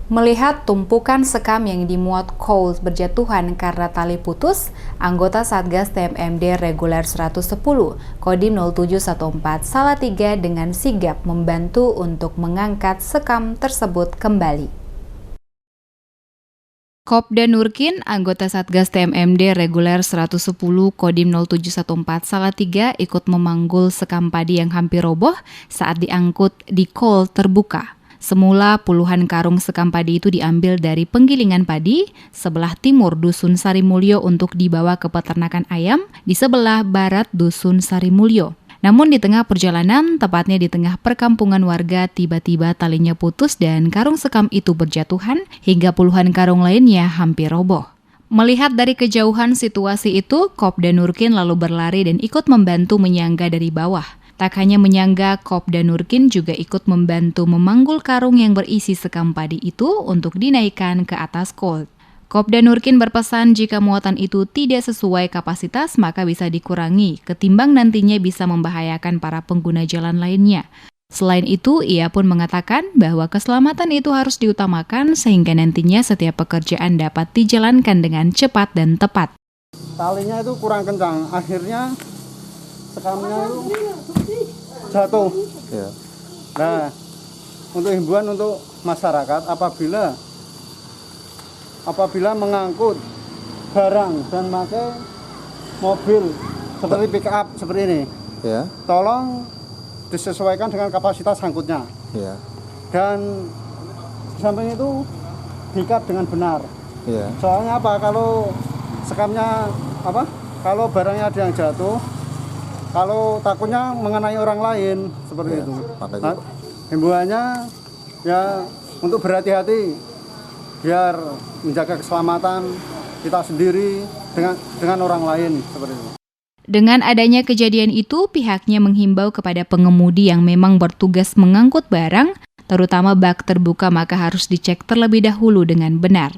Melihat tumpukan sekam yang dimuat kol berjatuhan karena tali putus, anggota Satgas TMMD Reguler 110, Kodim 0714 Salatiga dengan sigap membantu untuk mengangkat sekam tersebut kembali. Kopda Nurkin, anggota Satgas TMMD Reguler 110 Kodim 0714 Salatiga ikut memanggul sekam padi yang hampir roboh saat diangkut di kol terbuka. Semula puluhan karung sekam padi itu diambil dari penggilingan padi sebelah timur Dusun Sarimulyo untuk dibawa ke peternakan ayam di sebelah barat Dusun Sarimulyo. Namun di tengah perjalanan, tepatnya di tengah perkampungan warga, tiba-tiba talinya putus dan karung sekam itu berjatuhan hingga puluhan karung lainnya hampir roboh. Melihat dari kejauhan situasi itu, Kopda Nurkin lalu berlari dan ikut membantu menyangga dari bawah. Tak hanya menyangga, Kopda Nurkin juga ikut membantu memanggul karung yang berisi sekam padi itu untuk dinaikkan ke atas kol. Kopda Nurkin berpesan jika muatan itu tidak sesuai kapasitas maka bisa dikurangi, ketimbang nantinya bisa membahayakan para pengguna jalan lainnya. Selain itu, ia pun mengatakan bahwa keselamatan itu harus diutamakan sehingga nantinya setiap pekerjaan dapat dijalankan dengan cepat dan tepat. Talinya itu kurang kencang, akhirnya sekamnya itu jatuh. Ya. Nah, untuk himbauan untuk masyarakat apabila mengangkut barang dan pakai mobil seperti pick up seperti ini, ya, tolong disesuaikan dengan kapasitas angkutnya. Ya. Dan di samping itu diikat dengan benar. Ya. Soalnya kalau sekamnya kalau barangnya ada yang jatuh, kalau takutnya mengenai orang lain seperti itu. Nah, himbauannya ya untuk berhati-hati biar menjaga keselamatan kita sendiri dengan orang lain seperti itu. Dengan adanya kejadian itu, pihaknya menghimbau kepada pengemudi yang memang bertugas mengangkut barang, terutama bak terbuka maka harus dicek terlebih dahulu dengan benar.